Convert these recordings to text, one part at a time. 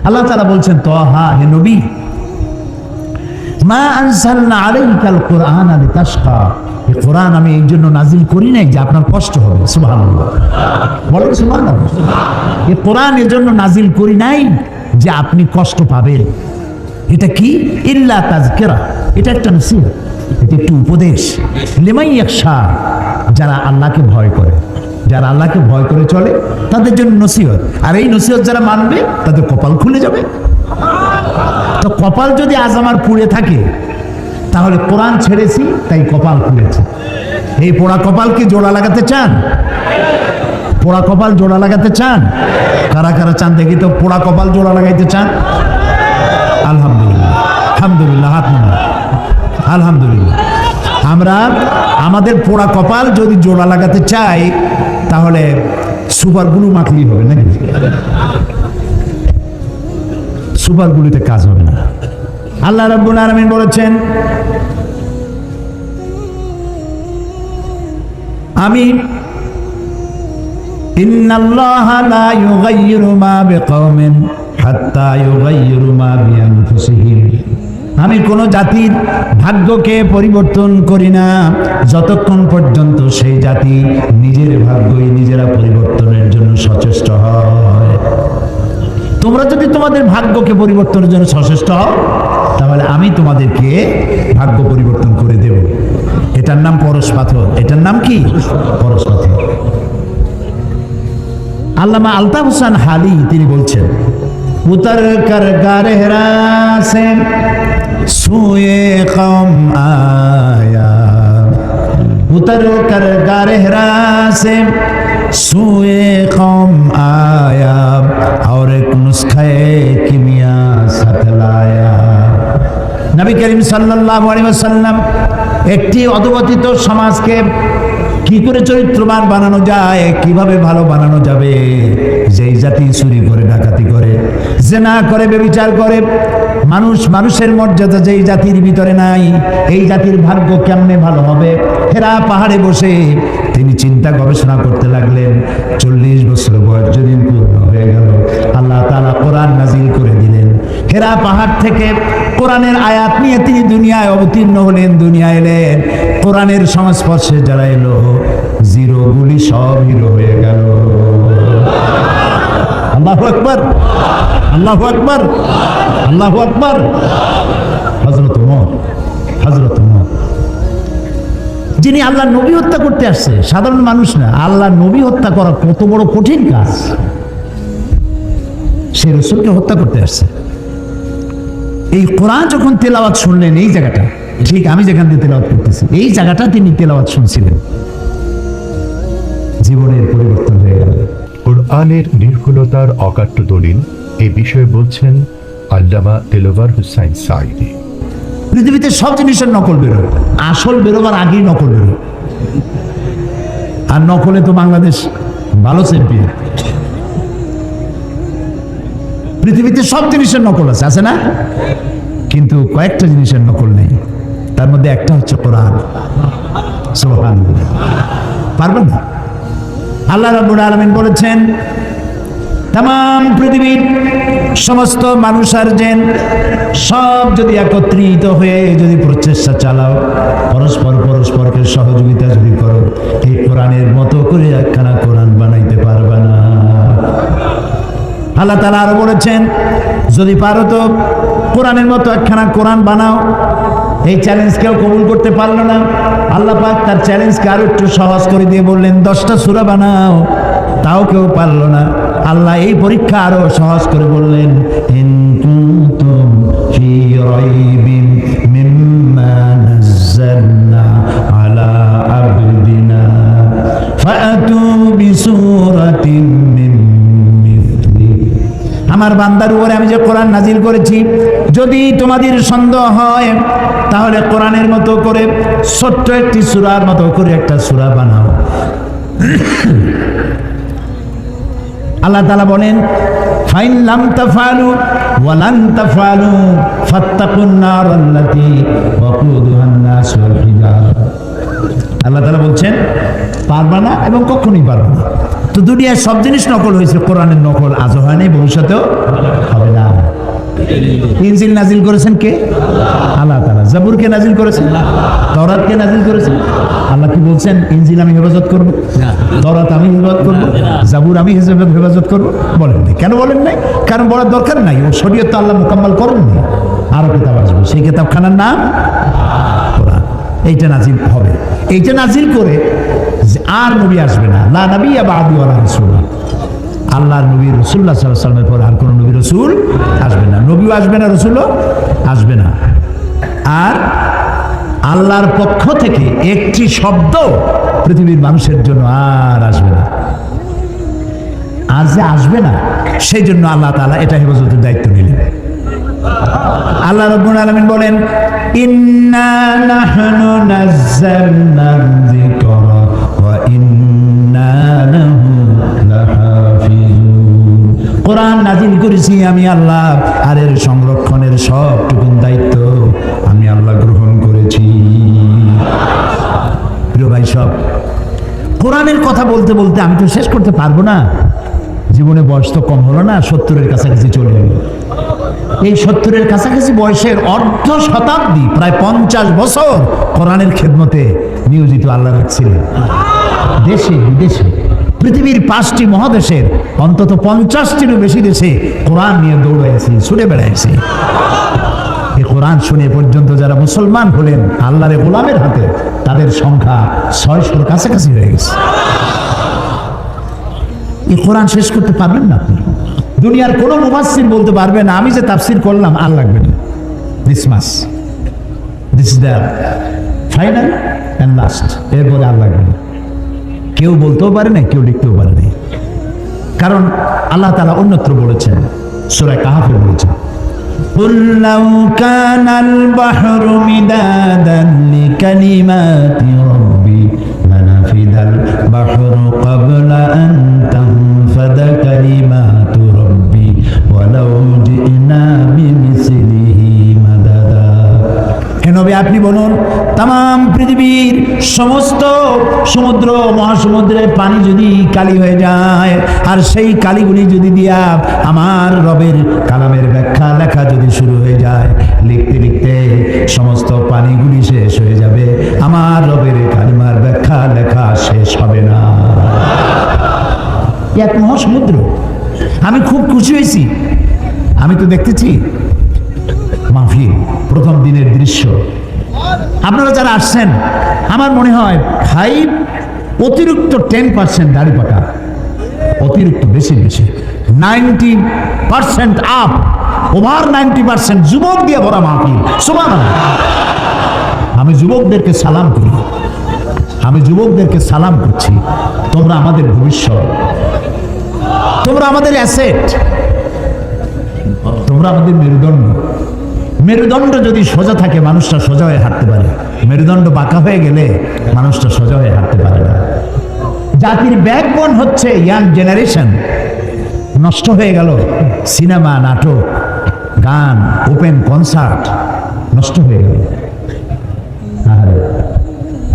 আল্লাহ তাআলা বলছেন তাহা, হে নবী, মা আনজালনা আলাইকাল কুরআনা লিতাশকা, এই কোরআন আমি এই জন্য নাজিল করি নাই যে আপনার কষ্ট হবে। সুবহানাল্লাহ, বলেন সুবহানাল্লাহ। এই কোরআন এর জন্য নাজিল করি নাই যে আপনি কষ্ট পাবেন। এটা কি? ইল্লা তাযকিরা, এটা একটা নসিহত, এটা একটি উপদেশ। লিমান ইয়াখশা, যারা আল্লাহকে ভয় করে, যারা আল্লাহকে ভয় করে চলে তাদের জন্য নসিহত। আর এই নসিহত যারা মানবে তাদের কপাল খুলে যাবে। তো কপাল যদি আজ আমার পুড়ে থাকে, তাহলে কোরআন ছেড়েছি তাই কপাল পুড়েছে। এই পোড়া কপালকে জোড়া লাগাতে চান? পোড়া কপাল জোড়া লাগাতে চান? কারা কারা চান দেখি তো পোড়া কপাল জোড়া লাগাইতে চান? আলহামদুলিল্লাহ, আলহামদুলিল্লাহ, হাত নামান। আলহামদুলিল্লাহ। আমরা আমাদের পোড়া কপাল যদি জোড়া লাগাতে চাই তাহলে সুপার গ্লু মাখলেই হবে নাকি? সুপার গ্লুতে কাজ হবে না। আল্লাহ রাব্বুল আলামিন বলেছেন, আমি ইন্নাল্লাহা লা ইউগাইয়িরু মা বিকওমিন হাত্তা ইউগাইয়িরু মা বিআনফুসিহিম, আমি কোন জাতির ভাগ্যকে পরিবর্তন করি না যতক্ষণ পর্যন্ত সেই জাতি নিজের ভাগ্যই নিজেরা পরিবর্তনের জন্য সচেষ্ট হয়। তোমরা যদি তোমাদের ভাগ্যকে পরিবর্তনের জন্য সচেষ্ট হও তাহলে আমি তোমাদেরকে ভাগ্য পরিবর্তন করে দেব। এটার নাম পরশ পাথর। এটার নাম কি? পরশ পাথর। আল্লামা আলতাফ হোসেন হালি তিনি বলছেন, উতর কর গারহরা সে সুয়ে কওম আয়া, উতর কর গারহরা সে সুয়ে কওম আয়া, और एक नुस्खे किमिया साथ लाया। নবী করিম সাল্লাল্লাহু আলাইহি ওয়াসাল্লাম একটি অধপতিত সমাজকে কি করে চরিত্রবান বানানো যায়, কিভাবে ভালো বানানো যাবে, যেই জাতি চুরি করে, ডাকাতি করে, জিনা করে, ব্যভিচার করে, মানুষের মর্যাদা যেই জাতির ভিতরে নাই, এই জাতির ভাগ্য কেমনে ভালো হবে। হেরা পাহাড়ে বসে তিনি চিন্তা গবেষণা করতে লাগলেন। 40 বছর বয়স যেদিন পূর্ণ হয়ে গেল, আল্লাহ তাআলা কোরআন নাজিল করে দিলেন। হেরা পাহাড় থেকে কোরআনের আয়াত নিয়ে তিনি দুনিয়ায় অবতীর্ণ হলেন, দুনিয়ায় এলেন। কোরআনের সংস্পর্শে যারা এলো, জিরো গুলি সব হিরো হয়ে গেল। আল্লাহু আকবার, আল্লাহু আকবার, আল্লাহু আকবার। হযরত ওমর, হযরত ওমর যিনি আল্লাহ নবী হত্যা করতে আসছে, সাধারণ মানুষ না, আল্লাহ নবী হত্যা করা কত বড় কঠিন কাজ। সে রাসূলকে হত্যা করতে আসছে। এই কোরআন যখন তেলাওয়াত শুনলেন, এই জায়গাটা ঠিক আমি যেখান দিয়ে তেলাওয়াত করতেছি, এই জায়গাটা তিনি তেলাওয়াত শুনছিলেন, জীবনের পরিবর্তন হয়ে গেল। কোরআনের নির্ভুলতার অকাট্য দলিল এই বিষয়ে বলছেন আল্লামা দেলোয়ার হুসাইন সাঈদী। পৃথিবীতে সব জিনিসের নকল বেরোয়, আসল বেরোবার আগেই নকল বেরোয়। আর নকলে তো বাংলাদেশ ভালো চ্যাম্পিয়ন। পৃথিবীতে সব জিনিসের নকল আছে, আছে না? কিন্তু কয়েকটা জিনিসের নকল নেই। তার মধ্যে একটা হচ্ছে কোরআন। সুবহানাল্লাহ। পারবেন না? আল্লাহ রাব্বুল আলামিন বলেছেন, তাম পৃথিবীর সমস্ত মানুষ আর জিন সব যদি একত্রিত হয়ে যদি প্রচেষ্টা চালাও, পরস্পরকে সহযোগিতা যদি করো, এই কোরআনের মতো করে একখানা কোরআন বানাইতে পারবে না। আল্লাহ তাআলা আরো বলেছেন, যদি পারো তো কোরআনের মতো একখানা কোরআন বানাও। এই চ্যালেঞ্জ কেউ কবুল করতে পারলো না। আল্লাহ পাক তার চ্যালেঞ্জকে আরো একটু সহজ করে দিয়ে বললেন, 10টা সূরা বানাও। তাও কেউ পারলো না। আল্লাহ এই পরীক্ষা আরো সহজ করে বললেন, ইন কুনতুম ফি রাইবিন মিম্মা নাযালনা আলা আবদিনা ফাআতু বিসূরাতিন মিন মিথলি। আমার বান্দার উপরে আমি যে কোরআন নাজিল করেছি, যদি তোমাদের সন্দেহ হয় তাহলে কোরআনের মতো করে ছোট্ট একটি সূরার মতো করে একটা সূরা বানাও। আল্লাহ তাআলা বলেন, ফাইন লাম তাফআলু ওয়া লান তাফআলু ফাত্তাকুন নারাল্লাতী ওয়াকুদুহান নাস ওয়াল হিজারা। আল্লাহ তাআলা বলছেন পারবা না এবং কখনোই পারবা না। তো দুনিয়ায় সব জিনিস নকল হয়েছে, কোরআনের নকল আজও হয় নাই, ভবিষ্যতেও হবে না। ইনজিল নাজিল করেছেন কে? আল্লাহ তাআলা। জাবুরকে নাজিল করেছেন, তাওরাতকে নাজিল করেছেন। আল্লাহ কি বলছেন ইনজিল আমি হেফাজত করব, তাওরাত আমি হেফাজত করব, জাবুর আমি হেফাজত করব? বলেন নাই। কেন বলেন নাই? কারণ বলার দরকার নাই, ও শরীয়ত তো আল্লাহ মুকাম্মাল করেননি। আরো কিতাব আসবে, সেই কিতাবখানার নাম কোরআন। এইটা নাজিল হবে। এইটা নাজিল করে যে আর নবী আসবে না, লা নবিয়্যা বা'দি ওয়া লা রাসূল। আল্লাহর নবী রাসূলুল্লাহ সাল্লাল্লাহু আলাইহি ওয়াসাল্লামের পর আর কোন নবী রাসূল আসবে না, নবীও আসবে না, রাসূলও আসবে না। আর আল্লাহর পক্ষ থেকে একটি শব্দ পৃথিবীর মানুষের জন্য আর আসবে না। আর যে আসবে না, সেই জন্য আল্লাহ তাআলা এটা হেফাজতের দায়িত্ব নিলেন। আল্লাহ রাব্বুল আলামিন বলেন, ইন্না নাহনু নাযালনা যিকরা ওয়া ইন্না লাহু লাহাফিজুন। কোরআন নাযিল করেছি আমি আল্লাহ, আর এর সংরক্ষণের সবটুকুন দায়িত্ব আমি আল্লাহ গ্রহণ করেছি। প্রিয় ভাই সব, কোরআনের কথা বলতে বলতে আমি তো শেষ করতে পারবো না। জীবনে বয়স তো কম হলো না, 70-এর কাছাকাছি চলে এলো। এই 70-এর কাছাকাছি বয়সের অর্ধ শতাব্দী, প্রায় 50 বছর কোরআনের খেদমতে নিয়োজিত আল্লাহ রাখছিলেন। দেশে বিদেশে পৃথিবীর 5টি মহাদেশের অন্তত 50টিরও বেশি দেশে কোরআন নিয়ে দৌড়াইছি, ছুটে বেড়াইছি। এই কোরআন শুনে পর্যন্ত যারা মুসলমান হলেন আল্লাহর গোলামের হাতে, তাদের সংখ্যা 600-র কাছাকাছি হয়ে গেছে। এই কোরআন শেষ করতে পারবেন না আপনি। দুনিয়ার কোনো মুফাসসির বলতে পারবে না আমি যে তাফসীর করলাম আর লাগবে না, this is the final and last, এরপরে আর লাগবে না। কেউ বলতেও পারে না, কেউ লিখতেও পারে না। কারণ আল্লাহ তাআলা অন্যত্র বলেছেন, সূরা কাহফে বলেছেন, قُلْ لَوْ كَانَ الْبَحْرُ مِدَادًا لِكَلِمَاتِ رَبِّي لَنَفِدَ الْبَحْرُ قَبْلَ أَن تَنفَدَ كَلِمَاتُ رَبِّي وَلَوْ جِئْنَا بِمِثْلِهِ مَدَدًا। হে নবী আপনি বলুন, তাম পৃথিবীর সমস্ত সমুদ্র মহাসমুদ্রের পানি যদি কালি হয়ে যায়, আর সেই কালিগুলি যদি দিয়া আমার রবের কালামের ব্যাখ্যা লেখা যদি শুরু হয়ে যায়, লিখতে লিখতে সমস্ত পানিগুলি শেষ হয়ে যাবে, আমার রবের কালিমার ব্যাখ্যা লেখা শেষ হবে না। এক মহাসমুদ্র। আমি খুব খুশি হয়েছি, আমি তো দেখতেছি মাহফিল প্রথম দিনের দৃশ্য। আপনারা যারা আসছেন, আমার মনে হয় 5 অতিরিক্ত 10% দাড়ি পাকা, অতিরিক্ত বেশি 90% আপ, ওভার 90% যুবক দিয়ে ভরা মাহফিল। সুবহানাল্লাহ। আমি যুবকদেরকে সালাম করি, আমি যুবকদেরকে সালাম করছি। তোমরা আমাদের ভবিষ্যৎ, তোমরা আমাদের অ্যাসেট, তোমরা আমাদের মেরুদণ্ড। মেরুদণ্ড যদি সোজা থাকে মানুষটা সোজা হয়ে হাঁটতে পারে, মেরুদণ্ড বাঁকা হয়ে গেলে মানুষটা সোজা হয়ে হাঁটতে পারে না। জাতির ব্যাকবোন হচ্ছে ইয়াং জেনারেশন। নষ্ট হয়ে গেল সিনেমা, নাটক, গান, ওপেন কনসার্ট, নষ্ট হয়ে গেল। আর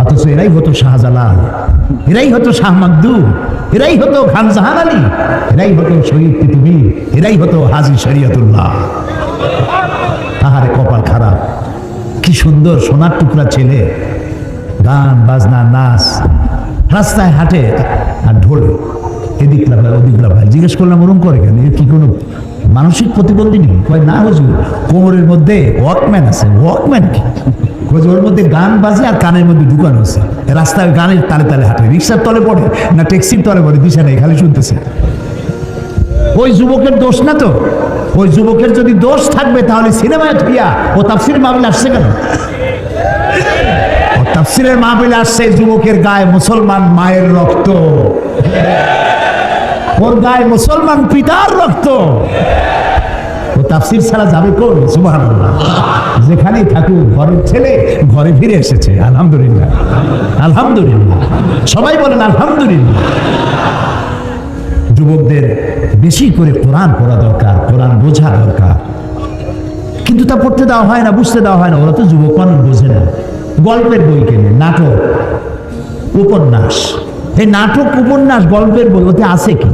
অথচ এরাই হতো শাহজালাল, এরাই হতো শাহ মাকদুম, এরাই হতো খান জাহান আলী, এরাই হতো শহীদ তিতুমির, এরাই হতো হাজী শরিয়তুল্লাহ। আহারে কপাল খারাপ। কি সুন্দর সোনার টুকরা ছেলে, গান বাজনা নাচ, রাস্তায় হাঁটে আর ঢোল, এদিক লাফায় ওদিক লাফায়। জিজ্ঞেস করলাম ওরম করে কেন, এর কি কোনো মানসিক প্রতিবন্ধী নেই? কয় না হুজুর, কোমরের মধ্যে ওয়াকম্যান আছে। ওয়াকম্যান কি? ওর মধ্যে গান বাজে আর কানের মধ্যে ঢুকানো আছে, রাস্তায় গানের তালে তালে হাঁটে। রিক্সার তলে পড়ে না ট্যাক্সির তলে পড়ে, দিশা নেই, খালি শুনতেছে। ওই যুবকের দোষ না তো? ওই যুবকের যদি দোষ থাকবে তাহলে সিনেমায় থিয়া ও তাফসীরের মাহফিলে আসছে কেন? ও তাফসীরের মাহফিলে আসছে যুবকের গায়ে মুসলমান মায়ের রক্ত, ওর গায়ে মুসলমান পিতার রক্ত। ও তাফসীর ছাড়া যাবে কোন? সুবহানাল্লাহ। যেখানেই থাকুক ঘরের ছেলে ঘরে ফিরে এসেছে, আলহামদুলিল্লাহ, আলহামদুলিল্লাহ। সবাই বলেন আলহামদুলিল্লাহ। যুবকদের বেশি করে কোরআন পড়া দরকার, কোরআন বোঝা দরকার, কিন্তু তা পড়তে দেওয়া হয় না, বুঝতে দেওয়া হয় না। ওরা তো যুবক মানুষ, বোঝে না। গল্পের বই কেনে, নাটক, উপন্যাস। এই নাটক, উপন্যাস, গল্পের বই, ওতে আছে কি?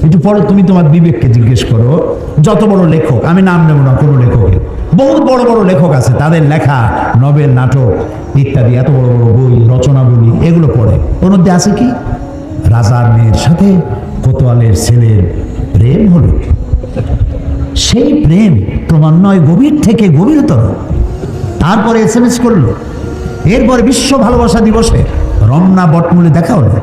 একটু পরে তুমি তোমার বিবেককে জিজ্ঞেস করো, যত বড় লেখক, আমি নাম নেব না কোনো লেখকের, বহুত বড় বড় লেখক আছে, তাদের লেখা নভেল, নাটক ইত্যাদি, এত বড় বড় বই, রচনাবলী, এগুলো পড়ে, ওর মধ্যে আছে কি রাজার মেয়ের সাথে কোতোয়ালের ছেলের প্রেম হলো। সেই প্রেম ক্রমান্বয়ে গভীর থেকে গভীরতর, তারপরে SMS করলো, এরপরে বিশ্ব ভালোবাসা দিবসে রমনা বটমূলে দেখা হলো,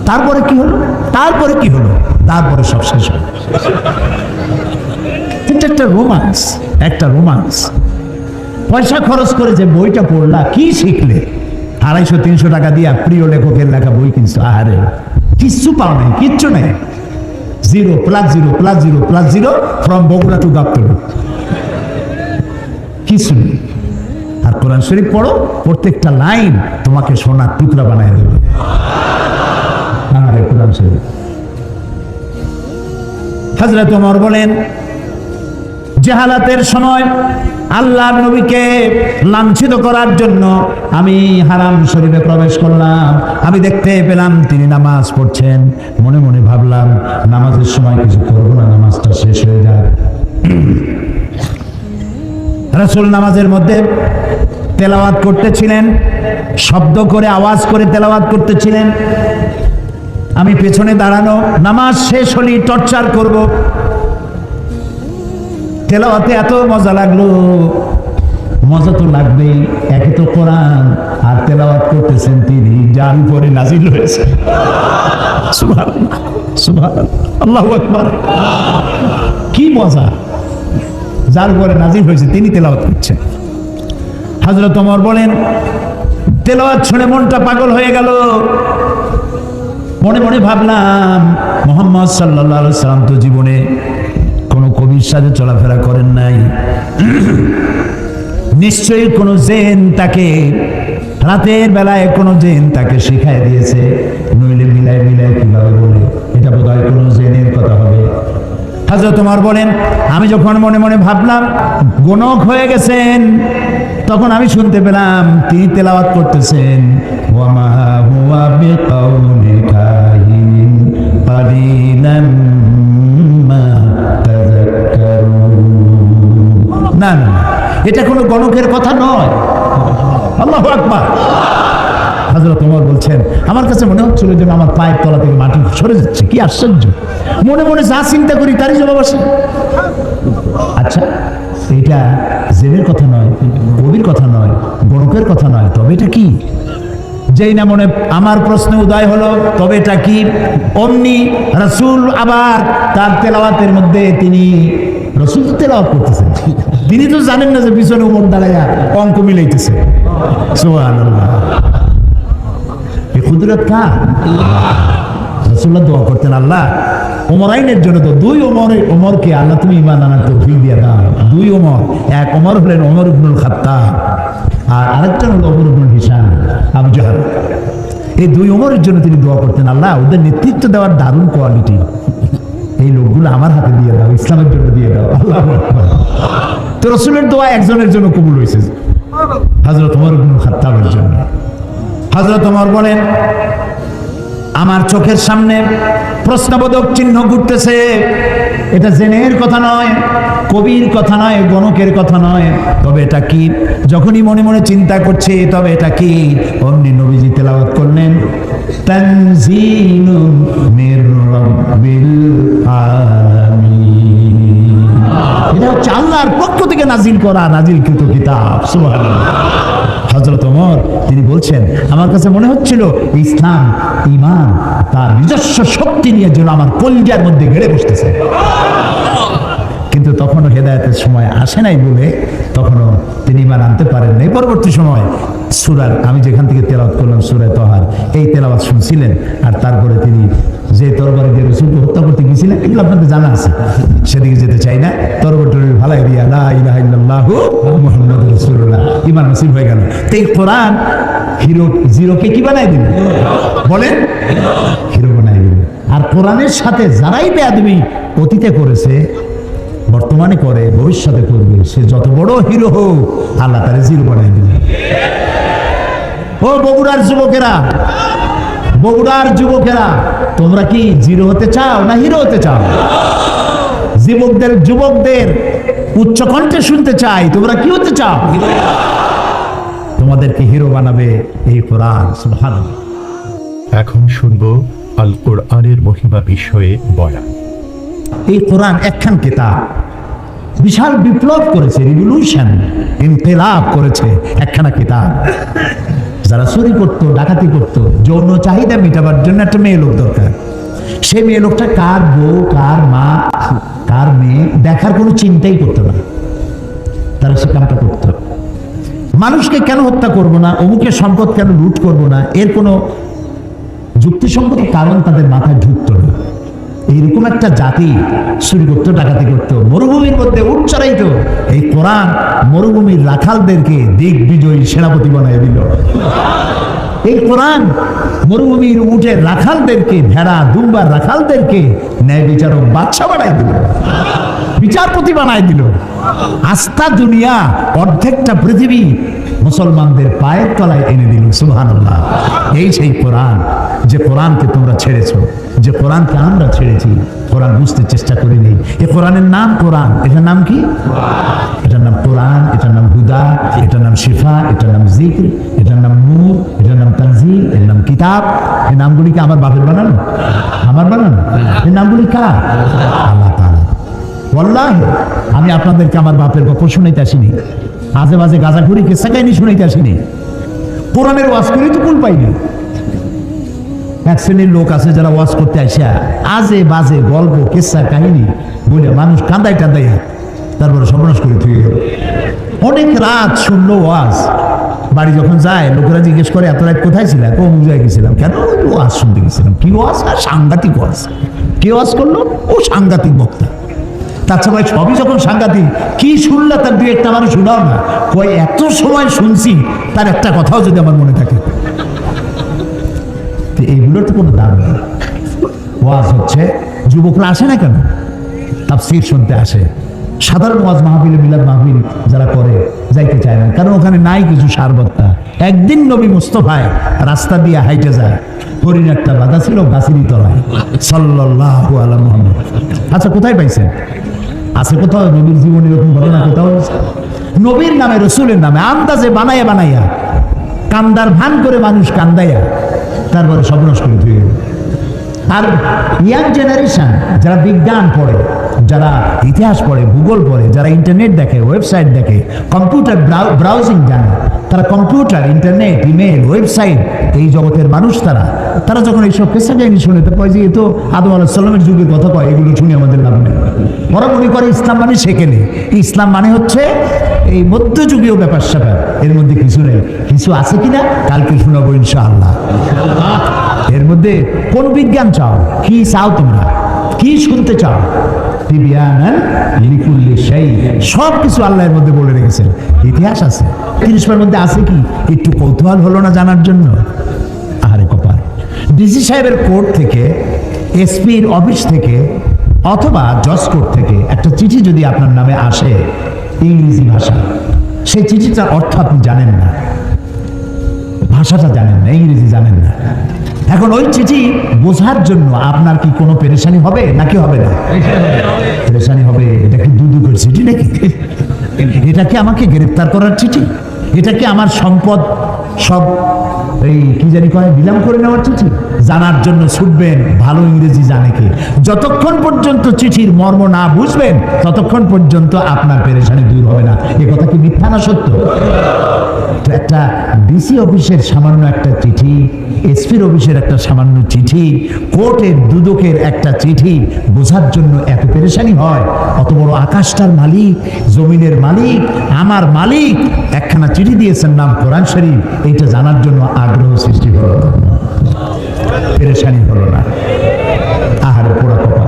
তারপরে কি হলো, তারপরে কি হলো, তারপরে সব শেষ হলো। কিন্তু একটা রোমান্স, একটা রোমান্স। পয়সা খরচ করে যে বইটা পড়লা, কি শিখলে? 250-300 টাকা দিয়া প্রিয় লেখকের লেখা বই কিনছো, আহারে কিচ্ছু পাও নাই, কিচ্ছু নেই, 0 + 0 + 0 + 0 ফ্রম বগুড়া টু গাবতলী, কিছু নেই। আর কোরআন শরীফ পড়ো, প্রত্যেকটা লাইন তোমাকে সোনার টুকরা বানায় দেবে। আরে কোরআন শরীফ। হযরত ওমর বলেন, জাহালাতের সময় আল্লাহর নবীকে লাঞ্ছিত করার জন্য আমি হারাম শরীফে প্রবেশ করলাম। আমি দেখতে পেলাম তিনি নামাজ পড়ছেন। মনে মনে ভাবলাম, নামাজের সময় কিছু করবো না, নামাজটা শেষ হয়ে যায়। রাসূল নামাজের মধ্যে তেলাওয়াত করতেছিলেন, শব্দ করে আওয়াজ করে তেলাওয়াত করতেছিলেন। আমি পেছনে দাঁড়ানো, নামাজ শেষ হলেই টর্চার করব। তেলাওয়াতে এত মজা লাগলো, মজা তো লাগবেই, একে তো কোরআন আর তেলাওয়াত করতেছেন তিনি, যার উপরে নাজিল হয়েছে। সুবহানাল্লাহ, সুবহানাল্লাহ, আল্লাহু আকবার। কি মজা, যার উপরে নাজিল হয়েছে তিনি তেলাওয়াত করছেন। হযরত ওমর বলেন, তেলাওয়াত শুনে মনটা পাগল হয়ে গেল। মনে মনে ভাবলাম, মুহাম্মদ সাল্লাল্লাহু আলাইহি সাল্লাম তো জীবনে কোনো কবির সাথে চলাফেরা করেন নাই, নিশ্চয়ই কোনো জিন তাকে রাতের বেলায় কোনো জিন তাকে শিখাই দিয়েছে, নইলে মিলাই মিলাই কিভাবে বলে, এটা বোধহয় কোনো জিনের কথা হবে। হযরত ওমর বলেন, আমি যখন মনে মনে ভাবলাম গণক হয়ে গেছেন, তখন আমি শুনতে পেলাম তিনি তেলাওয়াত করতেছেন, ওয়া মা হুয়া বিকাউলি কাহিন কালিলাম মা তাযাক্কারুন। না না, এটা কোনো গণকের কথা নয়। আল্লাহু আকবার। হযরত ওমর বলছেন, আমার কাছে মনে হচ্ছিল যেন আমার পায়ের তলা থেকে মাটি সরে যাচ্ছে। কি আশ্চর্য, মনে মনে যা চিন্তা করি তারই জবাব আসে। আচ্ছা, এটা জেনের কথা নয়, কবির কথা নয়, গণকের কথা নয়, তবে এটা কি? যেই না মনে আমার প্রশ্ন উদয় হলো, তবে এটা কি? অমনি রাসূল আবার তার তেলাওয়াতের মধ্যে তিনি রাসূল তেলাওয়াত করতেছেন, তিনি তো জানেন না যে পিছনে ওমর দাঁড়ায়া অঙ্ক মিলাইতেছে। সুবহানাল্লাহ, এই কুদরত কার? রাসূলুল্লাহ দোয়া করতেন, আল্লাহ ওমরাইনের জন্য তো, 2 ওমরকে আল্লাহ তুমি ঈমান আনার তৌফিক দিয়ে দাও। 2 ওমর, এক ওমর হলেন ওমর ইবনুল খাত্তাব, আর আরেকটা হলো ওমর ইবনুল হিশাম আবু জাহল। এই 2 ওমরের জন্য তিনি দোয়া করতেন, আল্লাহ ওদের নেতৃত্ব দেওয়ার দারুণ কোয়ালিটি, এই লোকগুলো আমার হাতে দিয়ে দাও, ইসলামের জন্য দিয়ে দাও। আল্লাহু আকবার। তো রাসূলের দোয়া একজনের জন্য কবুল হয়েছে, হযরত ওমর ইবনুল খাত্তাবের জন্য। হযরত ওমর বলেন, আমার চোখের সামনে প্রশ্নবোধক চিহ্ন ঘুরতেছে। এটা জেনের কথা নয়, কবির কথা নয়, গণকের কথা নয়, তবে এটা কি? যখনই মনে মনে চিন্তা করছে তবে এটা কি, অমনি নবীজি তেলাওয়াত করলেন, তানজিলুম মির রাব্বিল আলামিন। এটা হচ্ছে আল্লাহর পক্ষ থেকে নাজিল করা, নাজিলকৃত কিতাব। সুবহানাল্লাহ। হযরত ওমর তিনি বলছেন, আমার কাছে মনে হচ্ছিল ইসলাম, ঈমান তার নিজস্ব শক্তি নিয়ে যেন আমার কলিজার মধ্যে ঘেরে বসতেছে। কিন্তু তখনও হেদায়েতের সময় আসে নাই বলে তখনও তিনি ঈমান আনতে পারেন নাই। পরবর্তী সময় সূরার, আমি যেখান থেকে তেলাওয়াত করলাম সূরা তাহার, এই তেলাওয়াত শুনছিলেন। আর তারপরে তিনি যে তরবারি দিয়ে রাসূলকে হত্যা করতে গিয়েছিলেন, এগুলো আপনাদের জানা আছে, সেদিকে যেতে চাই না। তরবারি ভালাই দিয়া লা ইলাহা ইল্লাল্লাহু মুহাম্মাদুর রাসূলুল্লাহ, ঈমান নসিব হয়ে গেল। তো এই কোরআন জিরোকে কি বানাই দিল? বলেন, হিরো বানাই দিল। আর কোরআনের সাথে যারাই বেয়াদবি অতীতে করেছে, বর্তমানে করে, ভবিষ্যতে করবে, সে যত বড় হিরো হোক, আল্লাহ তারে জিরো বানাই দিবে। ও বগুড়ার যুবকেরা, বগুড়ার যুবকেরা, তোমরা কি জিরো হতে চাও না হিরো হতে চাও? যুবকদের উচ্চ কণ্ঠে শুনতে চাই, তোমরা কি হতে চাও? তোমাদেরকে হিরো বানাবে এই কোরআন। সুবহানাল্লাহ। এখন শুনবো আল কোরআনের মহিমা বিষয়ে বয়ান। এই কোরআন একখান কিতাব, বিশাল বিপ্লব করেছে, রিভলিউশন, ইনকিলাব করেছে একখানা কিতাব। যারা চুরি করতো, ডাকাতি করতো, যৌন চাহিদা মেটাবার জন্য একটা মেয়ে লোক দরকার। সেই মেয়ে লোকটা কার বউ, কার মা, কার মেয়ে দেখার কোনো চিন্তাই করতো না। তারা সে কামটা করতো। মানুষকে কেন হত্যা করব না, অমুকের সম্পদ কেন লুট করব না, এর কোনো যুক্তিসঙ্গত কারণ তাদের মাথায় ঢুকতো না। এইরকম একটা জাতি চুরি করতো, ডাকাতি করতো, মরুভূমির মধ্যে উট চড়াইতো। এই কোরআন মরুভূমির রাখালদেরকে দিগ্বিজয়ী সেনাপতি বানাই দিল। এই কোরআন মরুভূমির উটের রাখালদেরকে, ভেড়া দুম্বার রাখালদেরকে ন্যায় বিচারক বাদশা বানাই দিল, বিচারপতি বানাই দিল। আস্থা দুনিয়া, অর্ধেকটা পৃথিবী মুসলমানদের পায়ের তলায় এনে দিল। সুবহানাল্লাহ। এই সেই কোরআন, যে কোরআনকে তোমরা ছেড়েছো, যে কোরআনকে আমরা ছেড়েছি। কোরআন বুঝতে চেষ্টা করে নেই। এই কোরআনের নাম কোরআন। এটার নাম কি? এটার নাম কোরআন, এটার নাম হুদা, এটার নাম শিফা, এটার নাম জিক্র, এটার নাম নূর, এটার নাম তানজিল, এর নাম কিতাব। এই নামগুলি কি আমার বাপের বানানো? আমার বানানো? এই নামগুলি কার? আল্লাহ তাআলা। ওয়াল্লাহি আমি আপনাদেরকে আমার বাপের গল্প শুনাইতে আসিনি, আজে বাজে গাঁজাখুরি কিসসা কাহিনী শুনাইতে আসিনি। কোরআনের ওয়াজ করেই তো কুল পাইনি। এক শ্রেণীর লোক আছে যারা ওয়াজ করতে আসা আজে বাজে গল্প কিসসা কাহিনী বলে মানুষ কান্দাই টান্দাইয়া তারপরে সর্বনাশ করে তুই গেল। অনেক রাত শুনলো ওয়াজ, বাড়ি যখন যায় লোকেরা জিজ্ঞেস করে এত রাত কোথায় ছিল? অমুক জায়গায় গেছিলাম। কেন? ওয়াজ শুনতে গেছিলাম। কি ওয়াজ? আর সাংঘাতিক ওয়াজ। কে ওয়াজ করলো? ও সাংঘাতিক বক্তা। তাছাড়া ভাই সবই যখন সাংঘাতিক, কি শুনলা তার দুই একটা মানুষ শুনাও না। কই এত সময় শুনছি, তার একটা কথাও যদি আমার মনে থাকে। এইগুলোর তো কোনো দাম নেই। ওয়াজ হচ্ছে, যুবকরা আসে না কেন? তাফসীর শুনতে আসে। সাধারণ ওয়াজ মাহফিলে, মিলাদ মাহফিল যারা করে যাইতে চায় না, কারণ ওখানে নাই কিছু সারবত্তা। একদিন নবী মুস্তাফায় রাস্তা দিয়ে হাইটে যায়, হরিণ একটা বাধা ছিল গাছেরই তলায়, সাল্লাল্লাহু আলা মুহাম্মদ। আচ্ছা, কোথায় পাইছেন? আছে কোথাও নবীর জীবনে এরকম ঘটনা কোথাও? নবীর নামে, রসুলের নামে আন্দাজে বানাইয়া বানাইয়া, কান্দার ভান করে মানুষ কান্দাইয়া তারপরে সর্বনাশ করে ধুয়ে গেল। আর ইয়াং জেনারেশন যারা বিজ্ঞান পড়ে, যারা ইতিহাস পড়ে, ভূগোল পড়ে, যারা ইন্টারনেট দেখে, ওয়েবসাইট দেখে, কম্পিউটার ব্রাউজিং জানে, তারা কম্পিউটার, ইন্টারনেট, ইমেল, ওয়েবসাইট, এই জগতের মানুষ তারা যখন এইসব পেশা কাহিনী শুনে তো কয় যে এ তো আদম আলাইহিস সালামের যুগের কথা কয়, এগুলো শুনে আমাদের লাভ নেই। ওরা মনে করে ইসলাম মানে সেখানে, ইসলাম মানে হচ্ছে এই মধ্যযুগীয় ব্যাপার স্যাপার, এর মধ্যে কিছু নেই। কিছু আছে কিনা কালকে শোনাবো ইনশাআল্লাহ। এর মধ্যে কোন বিজ্ঞান চাও? কি চাও তোমরা? কি শুনতে চাও? সব কিছু আল্লাহর মধ্যে বলে রেখেছেন। ইতিহাস আছে, তিরিশের মধ্যে আছে কি? একটু কৌতূহল হলো না জানার জন্য? আরে কপাল। ডিসি সাহেবের কোর্ট থেকে, এসপির অফিস থেকে, অথবা জজ কোর্ট থেকে একটা চিঠি যদি আপনার নামে আসে ইংরেজি ভাষা, সেই চিঠিটার অর্থ আপনি জানেন না, ভাষাটা জানেন না, ইংরেজি জানেন না। এখন ওই চিঠি বোঝার জন্য আপনার কি কোনো পেরেশানি হবে নাকি হবে না? পেরেশানি হবে। এটা কি দুদকের চিঠি নাকি? এটা কি আমাকে গ্রেফতার করার চিঠি? এটা কি আমার সম্পদ সব এই কি জানি কয় নিলাম করে নেওয়ার চিঠি? জানার জন্য ছুটবেন, ভালো ইংরেজি জানে কে। যতক্ষণ পর্যন্ত চিঠির মর্ম না বুঝবেন ততক্ষণ পর্যন্ত আপনার পেরেশানি দূর হবে না। এ কথা কি মিথ্যা না সত্য? একটা ডিসি অফিসের সামান্য একটা চিঠি, এসপির অফিসের একটা সামান্য চিঠি, কোর্টের দুদকের একটা চিঠি বোঝার জন্য এত পেরেশানি হয়? অত বড় আকাশটার মালিক, জমিনের মালিক, আমার মালিক একখানা চিঠি দিয়েছেন নাম কোরআন শরীফ, এইটা জানার জন্য আগ্রহ সৃষ্টি হলো, পেরেশানি হলো না। আহারে পোড়া কপাল।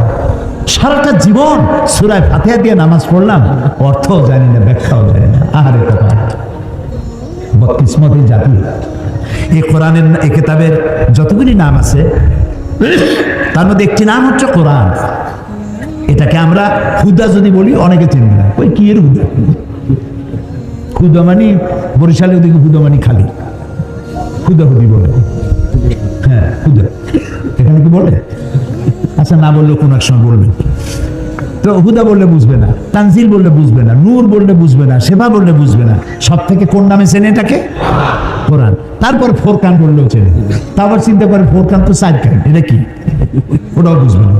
সারাটা জীবন সূরা ফাতিহা দিয়ে নামাজ পড়লাম, অর্থও জানি না, ব্যাখ্যাও জানি না। আহারে কপাল, বদকিসমতের জাতি। এই কোরআনের, এই কিতাবের যতগুলি নাম আছে তার মধ্যে একটি নাম হচ্ছে কোরআন। এটাকে আমরা হুদা যদি বলি অনেকে চিনবে না। ওই কি এর হুদা? হুদা মানে বরিশালে ওদিকে হুদা মানে খালি, হুদাহুদি বলে। হ্যাঁ, হুদা। এখানে কি বলে? আচ্ছা, না বললেও কোন এক সময় বলবেন। তো হুদা বললে বুঝবে না, তানজিল বললে বুঝবে না, নূর বললে বুঝবে না, সেবা বললে বুঝবে না। সব থেকে কোন নামে চেনে এটাকে? কোরআন। তারপর ফোরকান বললেও চেনে। তারপর চিন্তা করে ফোরকান তো চার কান, এটা কি? ওটাও বুঝবে না।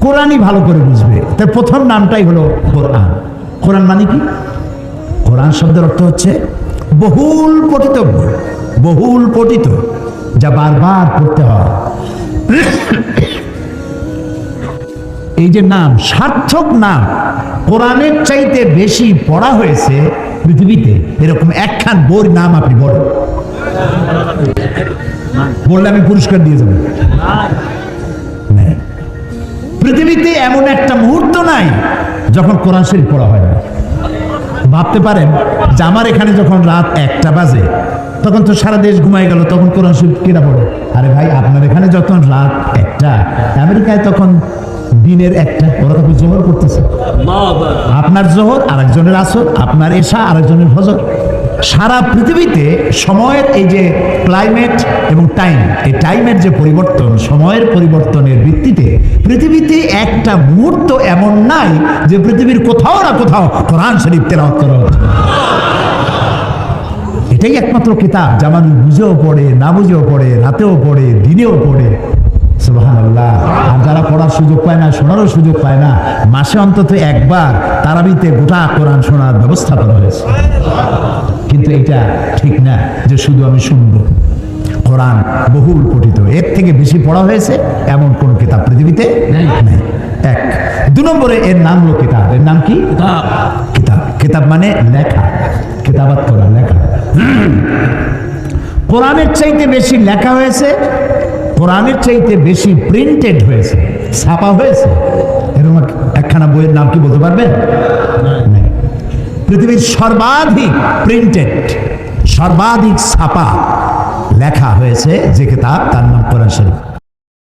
কোরআনই ভালো করে বুঝবে। তার প্রথম নামটাই হলো কোরআন। কোরআন মানে কি? কোরআন শব্দের অর্থ হচ্ছে বহুল পঠিতব্য, বহুল পঠিত, যা বারবার পড়তে হয়। এই যে নাম, সার্থক নাম, কোরআনের চাইতে বেশি পড়া হয়েছে পৃথিবীতে এরকম একখান বইয়ের নাম আপনি বলেন। বললে আমি পুরস্কার দিয়ে যাবো। পৃথিবীতে এমন একটা মুহূর্ত নাই যখন কোরআন শরীফ পড়া হয় না। ভাবতে পারেন যে আমার এখানে যখন রাত 1টা বাজে, তখন তো সারা দেশ ঘুমাই গেল, তখন কোরআন শরীফ কেনা পড়ে? আরে ভাই, আপনার এখানে যখন রাত 1টা, আমেরিকায় তখন দিনের 1টা, ওরা তখন জোহর করতেছে। আপনার জোহর, আরেকজনের আসর, আপনার এশা, আরেকজনের ফজর। সারা পৃথিবীতে সময়ের এই যে ক্লাইমেট এবং টাইম, এই টাইমের যে পরিবর্তন, সময়ের পরিবর্তনের ভিত্তিতে পৃথিবীতে একটা মুহূর্ত এমন নাই যে পৃথিবীর কোথাও না কোথাও কোরআন শরীফ তেলাওয়াত করা হচ্ছে। এটাই একমাত্র কিতাব যা মানুষ বুঝেও পড়ে, না বুঝেও পড়ে, রাতেও পড়ে, দিনেও পড়ে। সুবহানাল্লাহ। আর যারা পড়ার সুযোগ পায় না, শোনারও সুযোগ পায় না, মাসে অন্তত একবার তারাবিতে গোটা কোরআন শোনার ব্যবস্থা করা হয়েছে। কিন্তু এটা ঠিক না যে শুধু আমি শুনবো। কোরআন বহুল পঠিত, এর থেকে বেশি পড়া হয়েছে এমন কোন কিতাব পৃথিবীতে নেই। এক। 2 নম্বরে এর নাম হলো কিতাব। এর নাম কি? কিতাব। কিতাব মানে লেখা, কিতাবাত করা, লেখা। কোরআনের চাইতে বেশি লেখা হয়েছে, কোরআনের চাইতে বেশি প্রিন্টেড হয়েছে, ছাপা হয়েছে। এরকম একখানা বইয়ের নাম কি বলতে পারবেন? পৃথিবীর সর্বাধিক প্রিন্টেড, সর্বাধিক ছাপা লেখা হয়েছে যে কিতাব, তার নাম কোরআন শরীফ।